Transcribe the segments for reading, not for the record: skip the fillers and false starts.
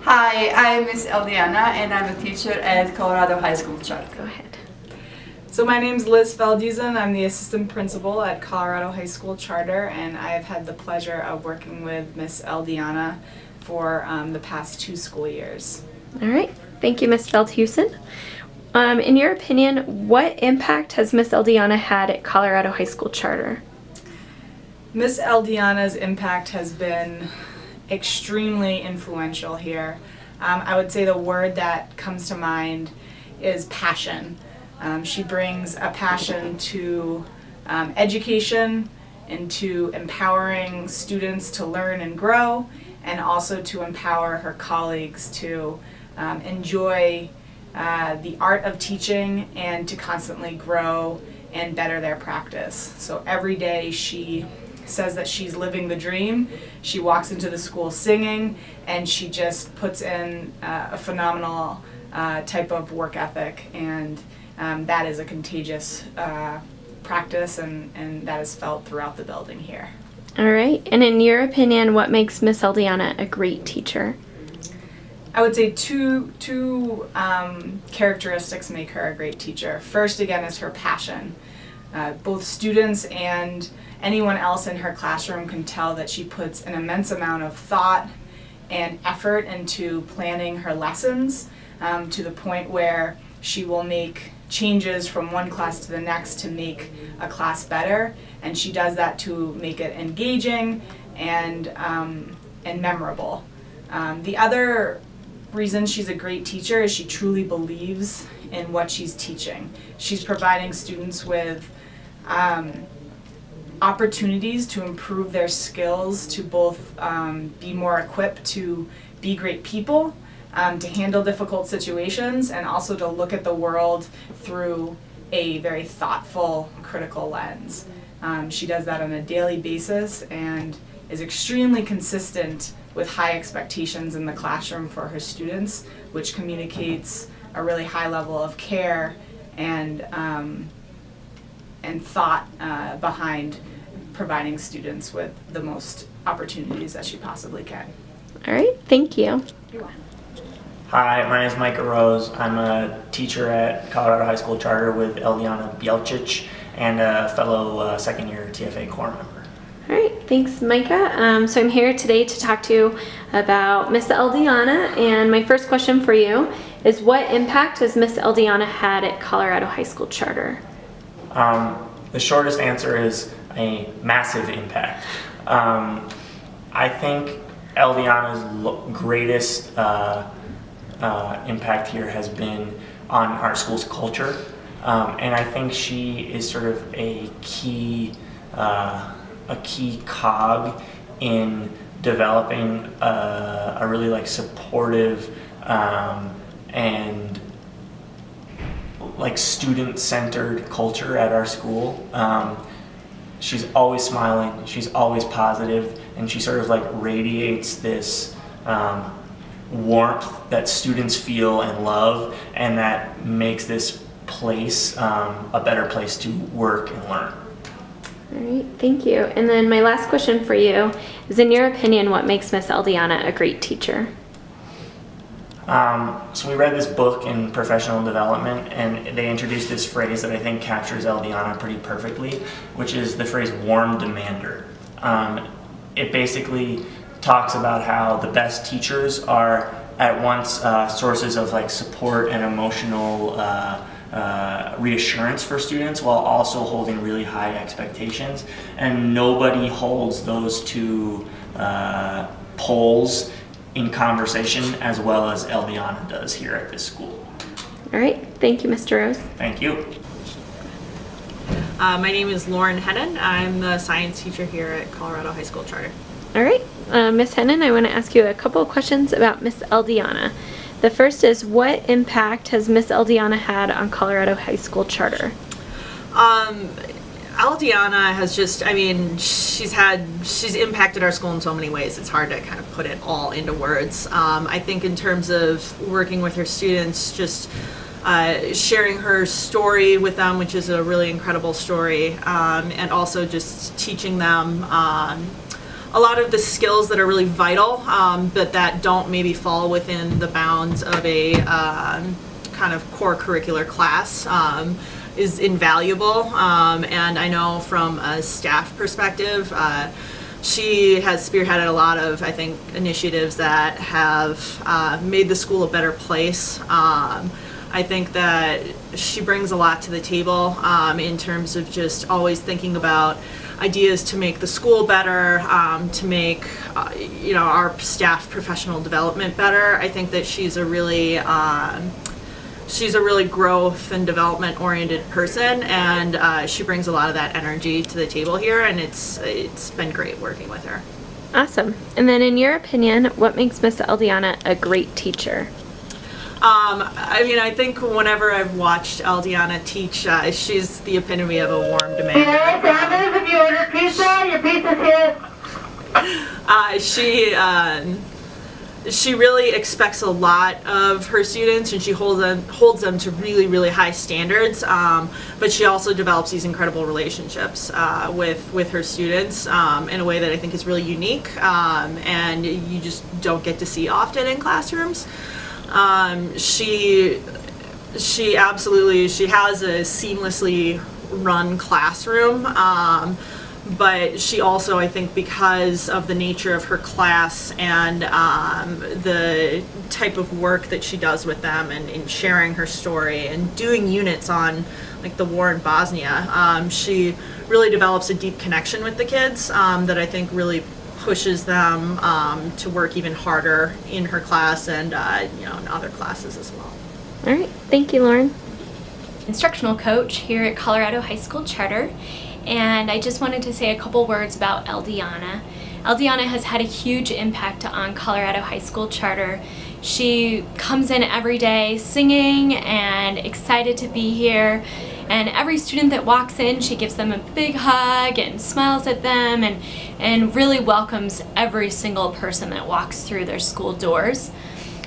Hi, I'm Miss Eldijana and I'm a teacher at Colorado High School Charter. Go ahead. So my name's Liz Eldijana. I'm the assistant principal at Colorado High School Charter, and I have had the pleasure of working with Miss Eldijana for the past 2 school years. All right. Thank you, Ms. Feldhusen. In your opinion, what impact has Miss Eldijana had at Colorado High School Charter? Miss Eldijana's impact has been extremely influential here. I would say the word that comes to mind is passion. She brings a passion to education and to empowering students to learn and grow, and also to empower her colleagues to enjoy the art of teaching and to constantly grow and better their practice. So every day she says that she's living the dream. She walks into the school singing, and she just puts in a phenomenal type of work ethic, and that is a contagious practice, and that is felt throughout the building here. All right. And in your opinion, what makes Miss Eldijana a great teacher? I would say two characteristics make her a great teacher. First, again, is her passion. Both students and anyone else in her classroom can tell that she puts an immense amount of thought and effort into planning her lessons, to the point where she will make changes from one class to the next to make a class better, and she does that to make it engaging and memorable. The other reason she's a great teacher is she truly believes in what she's teaching. She's providing students with opportunities to improve their skills, to both be more equipped to be great people, to handle difficult situations, and also to look at the world through a very thoughtful, critical lens. She does that on a daily basis and is extremely consistent with high expectations in the classroom for her students, which communicates a really high level of care and thought behind providing students with the most opportunities that she possibly can. All right. Thank you. You're welcome. Hi, my name is Micah Rose. I'm a teacher at Colorado High School Charter with Eldijana Bielcic and a fellow second-year TFA Corps member. All right. Thanks, Micah. So I'm here today to talk to you about Miss Eldijana, and my first question for you is, what impact has Miss Eldijana had at Colorado High School Charter? The shortest answer is a massive impact. I think Eldijana's greatest impact here has been on our school's culture, and I think she is sort of a key cog in developing a really supportive and student-centered culture at our school. She's always smiling, she's always positive, and she sort of radiates this warmth that students feel and love, and that makes this place a better place to work and learn. All right, thank you. And then my last question for you is, in your opinion, what makes Miss Eldijana a great teacher? So we read this book in professional development, and they introduced this phrase that I think captures Eldijana pretty perfectly, which is the phrase warm demander. It basically talks about how the best teachers are at once sources of support and emotional reassurance for students, while also holding really high expectations, and nobody holds those two poles in conversation as well as Eldijana does here at this school. All right, thank you, Mr. Rose. Thank you. My name is Lauren Hedden. I'm the science teacher here at Colorado High School Charter. All right, Miss Hennon, I want to ask you a couple of questions about Miss Eldijana. The first is, what impact has Miss Eldijana had on Colorado High School Charter? Eldijana has just, she's impacted our school in so many ways. It's hard to kind of put it all into words. I think in terms of working with her students, just sharing her story with them, which is a really incredible story, and also just teaching them a lot of the skills that are really vital, but that don't maybe fall within the bounds of a kind of core curricular class, is invaluable. And I know from a staff perspective, she has spearheaded a lot of, I think, initiatives that have made the school a better place. I think that she brings a lot to the table in terms of just always thinking about ideas to make the school better, to make our staff professional development better. I think that she's a really growth and development oriented person, and she brings a lot of that energy to the table here, and it's been great working with her. Awesome. And then in your opinion, what makes Miss Eldijana a great teacher? I mean, I think whenever I've watched Eldijana teach, she's the epitome of a warm demander. If you order pizza, your pizza's here. She really expects a lot of her students, and she holds them to really, really high standards. But she also develops these incredible relationships with her students in a way that I think is really unique, and you just don't get to see often in classrooms. She has a seamlessly run classroom, but she also, I think, because of the nature of her class and the type of work that she does with them, and in sharing her story and doing units on like the war in Bosnia, she really develops a deep connection with the kids that I think really pushes them to work even harder in her class and in other classes as well. All right, thank you, Lauren. Instructional coach here at Colorado High School Charter, and I just wanted to say a couple words about Eldijana. Eldijana has had a huge impact on Colorado High School Charter. She comes in every day singing and excited to be here. And every student that walks in, she gives them a big hug and smiles at them and really welcomes every single person that walks through their school doors.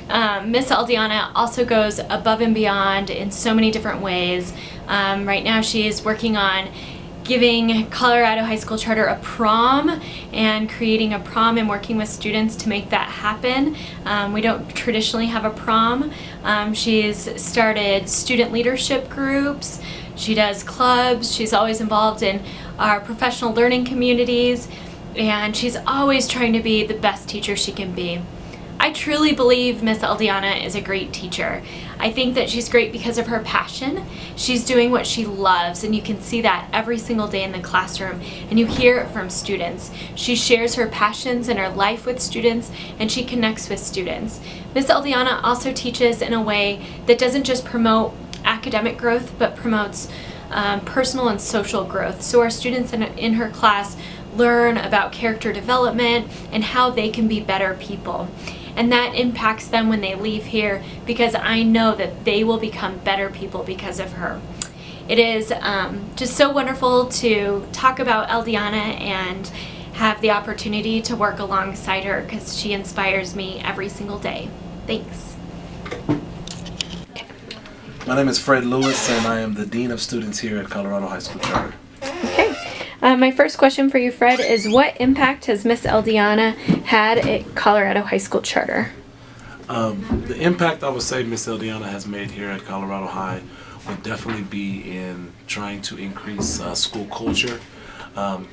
Miss Eldijana also goes above and beyond in so many different ways. Right now she is working on giving Colorado High School Charter a prom and creating a prom and working with students to make that happen. We don't traditionally have a prom. She's started student leadership groups. She does clubs. She's always involved in our professional learning communities, and she's always trying to be the best teacher she can be. I truly believe Miss Eldijana is a great teacher. I think that she's great because of her passion. She's doing what she loves, and you can see that every single day in the classroom, and you hear it from students. She shares her passions and her life with students, and she connects with students. Miss Eldijana also teaches in a way that doesn't just promote academic growth, but promotes personal and social growth. So our students in her class learn about character development and how they can be better people. And that impacts them when they leave here, because I know that they will become better people because of her. It is just so wonderful to talk about Eldijana and have the opportunity to work alongside her, because she inspires me every single day. Thanks. My name is Fred Lewis, and I am the Dean of Students here at Colorado High School Charter. Okay. My first question for you, Fred, is what impact has Miss Eldijana had at Colorado High School Charter? The impact I would say Miss Eldijana has made here at Colorado High would definitely be in trying to increase school culture.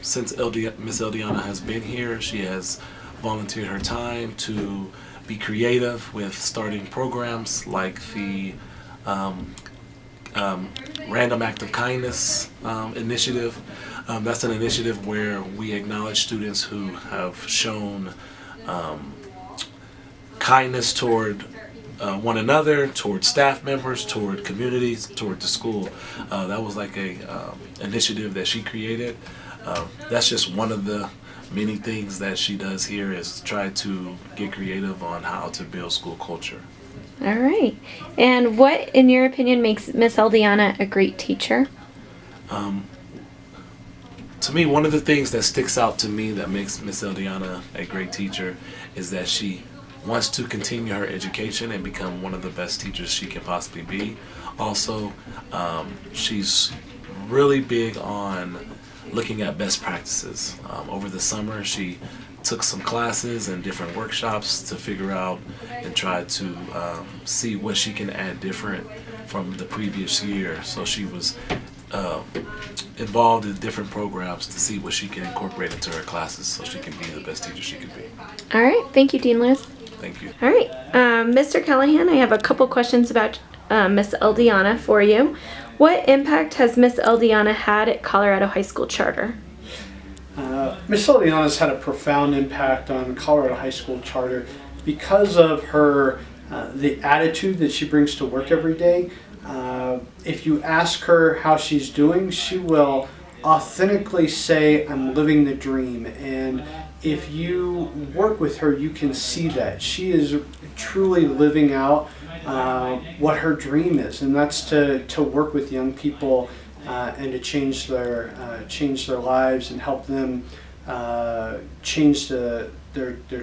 Since Miss Eldijana has been here, she has volunteered her time to be creative with starting programs like the Random Act of Kindness initiative. That's an initiative where we acknowledge students who have shown kindness toward one another, toward staff members, toward communities, toward the school. That was like a initiative that she created. That's just one of the many things that she does here, is try to get creative on how to build school culture. All right. And what, in your opinion, makes Miss Eldijana a great teacher? To me, one of the things that sticks out to me that makes Miss Eldijana a great teacher is that she wants to continue her education and become one of the best teachers she can possibly be. Also, she's really big on looking at best practices. Over the summer, she took some classes and different workshops to figure out and try to see what she can add different from the previous year. So she was involved in different programs to see what she can incorporate into her classes so she can be the best teacher she can be. All right, thank you, Dean Lewis. Thank you. All right, Mr. Callahan, I have a couple questions about Miss Eldijana for you. What impact has Miss Eldijana had at Colorado High School Charter? Miss Eldijana's had a profound impact on Colorado High School Charter because of her the attitude that she brings to work every day. If you ask her how she's doing, she will authentically say, "I'm living the dream." And if you work with her, you can see that she is truly living out what her dream is, and that's to work with young people and to change their lives and help them change their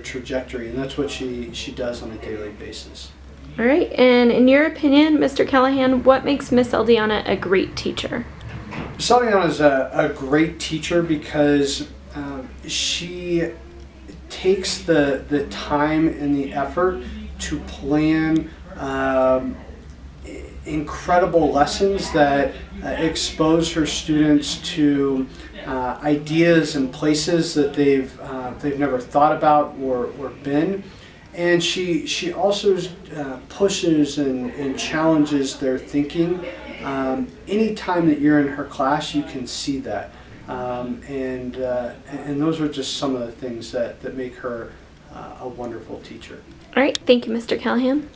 trajectory. And that's what she does on a daily basis. All right, and in your opinion, Mr. Callahan, what makes Miss Eldijana a great teacher? Miss Eldijana is a great teacher because she takes the time and the effort to plan incredible lessons that expose her students to ideas and places that they've never thought about or been. And she also pushes and challenges their thinking. Anytime that you're in her class, you can see that. And those are just some of the things that make her a wonderful teacher. All right, thank you, Mr. Callahan.